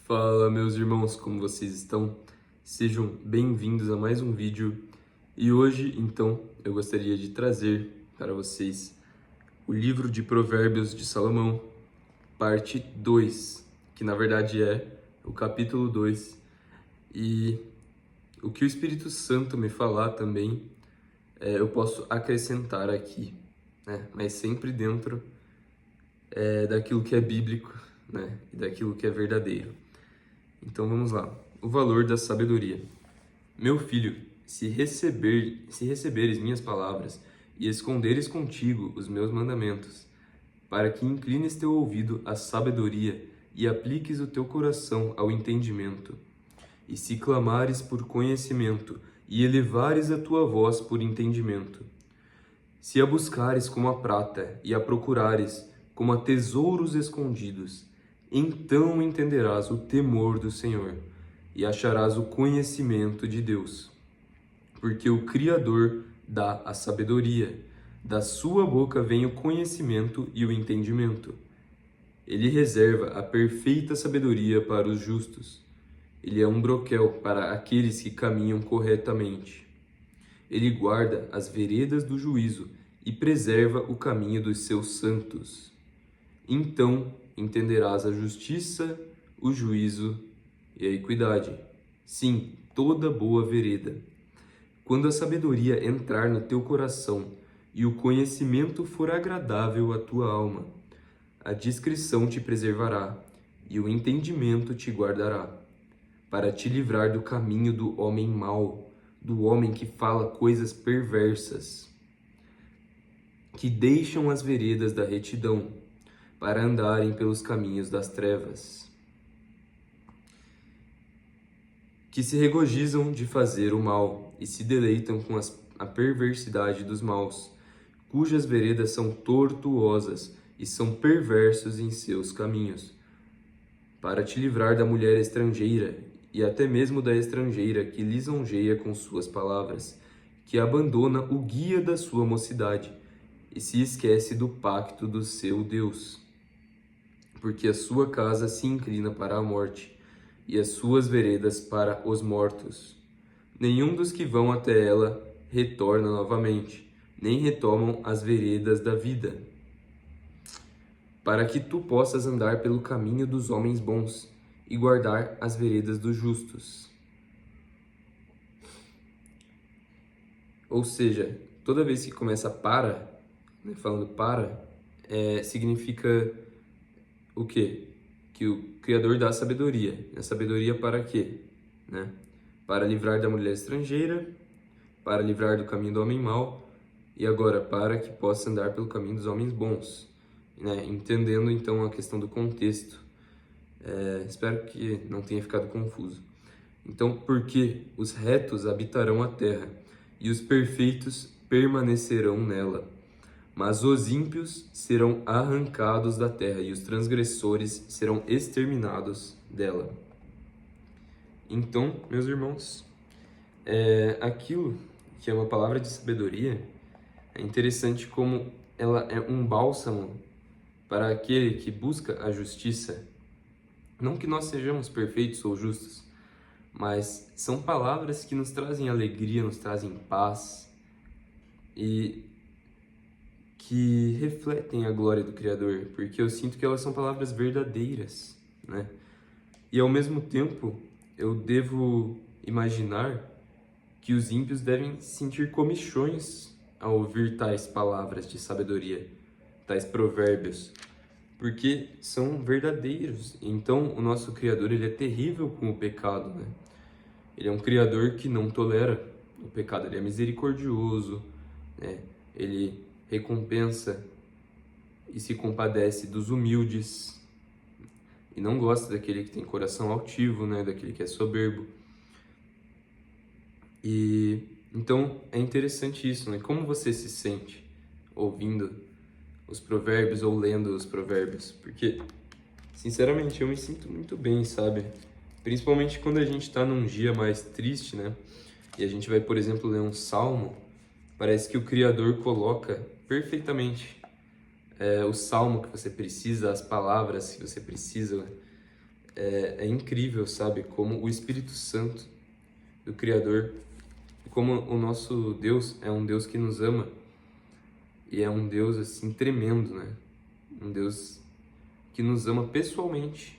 Fala, meus irmãos, como vocês estão? Sejam bem-vindos a mais um vídeo. E hoje, então, eu gostaria de trazer para vocês o livro de Provérbios de Salomão, parte 2, que na verdade é o capítulo 2. E o que o Espírito Santo me falar também, eu posso acrescentar aqui, né? Mas sempre dentro daquilo que é bíblico, né? E daquilo que é verdadeiro. Então vamos lá. O valor da sabedoria. Meu filho, se receberes minhas palavras e esconderes contigo os meus mandamentos, para que inclines teu ouvido à sabedoria e apliques o teu coração ao entendimento, e se clamares por conhecimento e elevares a tua voz por entendimento, se a buscares como a prata e a procurares como a tesouros escondidos, então entenderás o temor do Senhor e acharás o conhecimento de Deus. Porque o Criador dá a sabedoria, da sua boca vem o conhecimento e o entendimento. Ele reserva a perfeita sabedoria para os justos. Ele é um broquel para aqueles que caminham corretamente. Ele guarda as veredas do juízo e preserva o caminho dos seus santos. Então entenderás a justiça, o juízo e a equidade. Sim, toda boa vereda. Quando a sabedoria entrar no teu coração e o conhecimento for agradável à tua alma, a discrição te preservará e o entendimento te guardará, para te livrar do caminho do homem mau, do homem que fala coisas perversas, que deixam as veredas da retidão, para andarem pelos caminhos das trevas, que se regozijam de fazer o mal e se deleitam com a perversidade dos maus, cujas veredas são tortuosas e são perversos em seus caminhos, para te livrar da mulher estrangeira e até mesmo da estrangeira que lisonjeia com suas palavras, que abandona o guia da sua mocidade e se esquece do pacto do seu Deus. Porque a sua casa se inclina para a morte e as suas veredas para os mortos. Nenhum dos que vão até ela retorna novamente, nem retomam as veredas da vida, para que tu possas andar pelo caminho dos homens bons e guardar as veredas dos justos. Ou seja, toda vez que começa para, né, falando para, significa o quê? Que o Criador dá sabedoria. A sabedoria para quê? Né? Para livrar da mulher estrangeira, para livrar do caminho do homem mau, e agora para que possa andar pelo caminho dos homens bons. Né? Entendendo então a questão do contexto. Espero que não tenha ficado confuso. Então, porque os retos habitarão a terra, e os perfeitos permanecerão nela. Mas os ímpios serão arrancados da terra e os transgressores serão exterminados dela. Então, meus irmãos, aquilo que é uma palavra de sabedoria, é interessante como ela é um bálsamo para aquele que busca a justiça. Não que nós sejamos perfeitos ou justos, mas são palavras que nos trazem alegria, nos trazem paz e que refletem a glória do Criador, porque eu sinto que elas são palavras verdadeiras, né? E ao mesmo tempo, eu devo imaginar que os ímpios devem sentir comichões ao ouvir tais palavras de sabedoria, tais provérbios, porque são verdadeiros. Então, o nosso Criador, ele é terrível com o pecado, né? Ele é um Criador que não tolera o pecado, ele é misericordioso, né? Ele recompensa e se compadece dos humildes e não gosta daquele que tem coração altivo, né? Daquele que é soberbo. E então é interessante isso, né? Como você se sente ouvindo os provérbios ou lendo os provérbios? Porque, sinceramente, eu me sinto muito bem, sabe? Principalmente quando a gente está num dia mais triste, né? E a gente vai, por exemplo, ler um salmo, parece que o Criador coloca perfeitamente o salmo que você precisa, as palavras que você precisa é incrível, sabe? Como o Espírito Santo do Criador, como o nosso Deus é um Deus que nos ama e é um Deus assim tremendo, né? Um Deus que nos ama pessoalmente.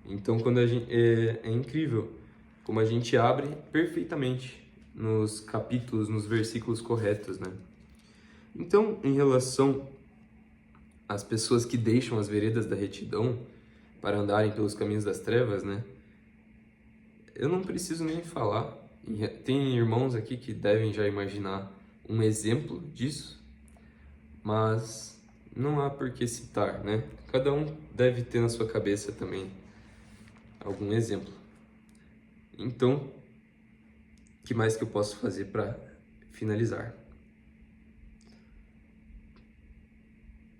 Então, quando a gente é incrível como a gente abre perfeitamente nos capítulos, nos versículos corretos, né? Então, em relação às pessoas que deixam as veredas da retidão para andarem pelos caminhos das trevas, né? Eu não preciso nem falar. Tem irmãos aqui que devem já imaginar um exemplo disso, mas não há por que citar, né? Cada um deve ter na sua cabeça também algum exemplo. Então, o que mais que eu posso fazer para finalizar?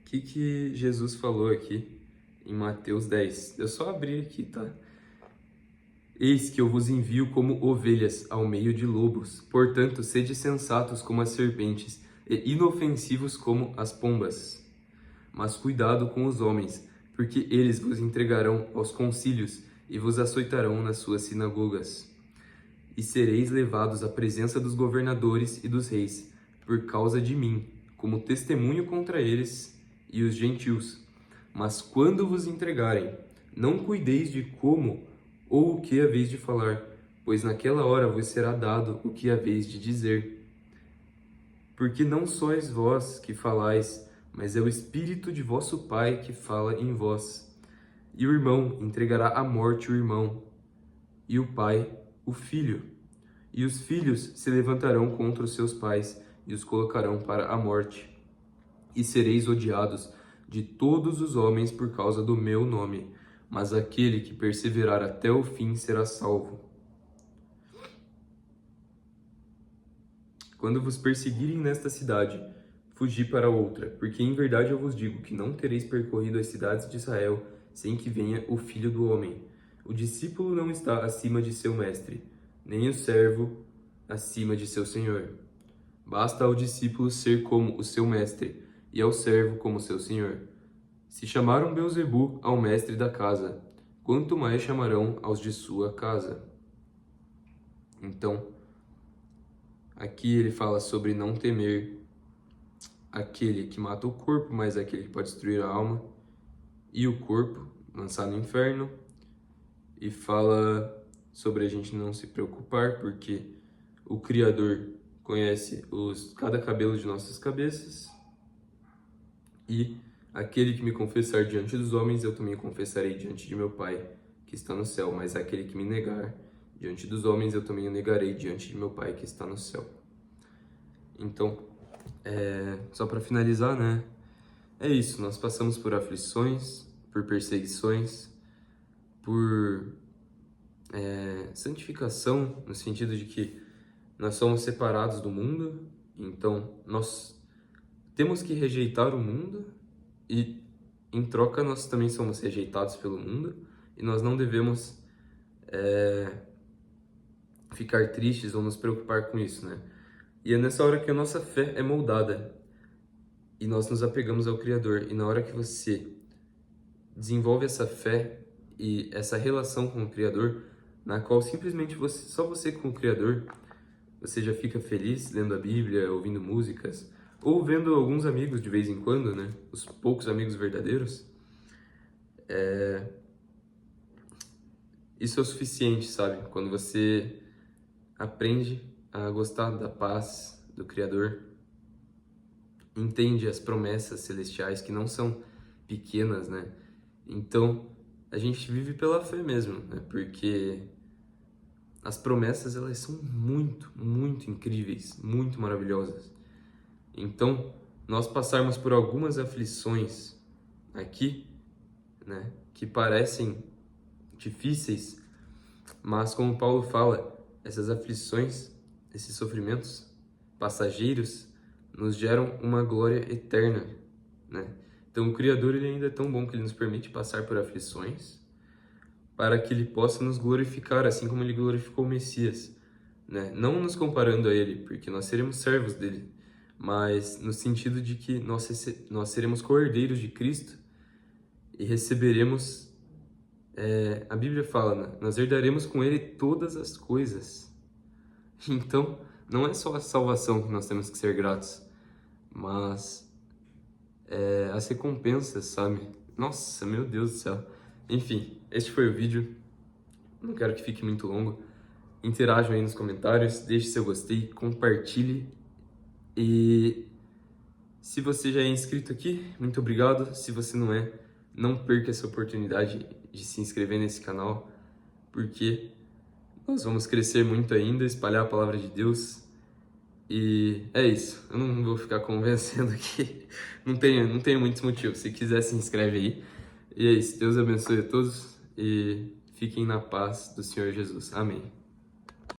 O que Jesus falou aqui em Mateus 10? Eu só abri aqui, tá? Eis que eu vos envio como ovelhas ao meio de lobos. Portanto, sede sensatos como as serpentes e inofensivos como as pombas. Mas cuidado com os homens, porque eles vos entregarão aos concílios e vos açoitarão nas suas sinagogas. E sereis levados à presença dos governadores e dos reis, por causa de mim, como testemunho contra eles e os gentios. Mas quando vos entregarem, não cuideis de como ou o que haveis de falar, pois naquela hora vos será dado o que haveis de dizer. Porque não sois vós que falais, mas é o Espírito de vosso Pai que fala em vós. E o irmão entregará à morte o irmão, e o pai o filho. E os filhos se levantarão contra os seus pais e os colocarão para a morte. E sereis odiados de todos os homens por causa do meu nome, mas aquele que perseverar até o fim será salvo. Quando vos perseguirem nesta cidade, fugi para outra, porque em verdade eu vos digo que não tereis percorrido as cidades de Israel sem que venha o Filho do Homem. O discípulo não está acima de seu mestre, nem o servo acima de seu senhor. Basta ao discípulo ser como o seu mestre, e ao servo como seu senhor. Se chamaram Beelzebu ao mestre da casa, quanto mais chamarão aos de sua casa. Então, aqui ele fala sobre não temer aquele que mata o corpo, mas aquele que pode destruir a alma e o corpo, lançar no inferno. E fala sobre a gente não se preocupar, porque o Criador conhece cada cabelo de nossas cabeças. E aquele que me confessar diante dos homens, eu também confessarei diante de meu Pai, que está no céu. Mas aquele que me negar diante dos homens, eu também o negarei diante de meu Pai, que está no céu. Então, só para finalizar, né? É isso, nós passamos por aflições, por perseguições, por santificação, no sentido de que nós somos separados do mundo, então nós temos que rejeitar o mundo e, em troca, nós também somos rejeitados pelo mundo e nós não devemos ficar tristes ou nos preocupar com isso, né? E é nessa hora que a nossa fé é moldada e nós nos apegamos ao Criador. E na hora que você desenvolve essa fé e essa relação com o Criador, na qual simplesmente só você com o Criador, você já fica feliz lendo a Bíblia, ouvindo músicas, ou vendo alguns amigos de vez em quando, né? Os poucos amigos verdadeiros. Isso é o suficiente, sabe? Quando você aprende a gostar da paz do Criador, entende as promessas celestiais que não são pequenas, né? Então, a gente vive pela fé mesmo, né? Porque as promessas, elas são muito, muito incríveis, muito maravilhosas. Então, nós passarmos por algumas aflições aqui, né? Que parecem difíceis, mas como Paulo fala, essas aflições, esses sofrimentos passageiros nos geram uma glória eterna, né? Então o Criador, ele ainda é tão bom que ele nos permite passar por aflições para que ele possa nos glorificar, assim como ele glorificou o Messias, né? Não nos comparando a ele, porque nós seremos servos dele, mas no sentido de que nós seremos co-herdeiros de Cristo e receberemos a Bíblia fala, né? Nós herdaremos com ele todas as coisas. Então, não é só a salvação que nós temos que ser gratos, mas as recompensas, sabe? Nossa, meu Deus do céu. Enfim, este foi o vídeo. Não quero que fique muito longo. Interajam aí nos comentários, deixe seu gostei, compartilhe. E se você já é inscrito aqui, muito obrigado. Se você não é, não perca essa oportunidade de se inscrever nesse canal, porque nós vamos crescer muito ainda, espalhar a palavra de Deus. E é isso. Eu não vou ficar convencendo aqui. Não tenho muitos motivos. Se quiser, se inscreve aí. E é isso. Deus abençoe a todos e fiquem na paz do Senhor Jesus. Amém.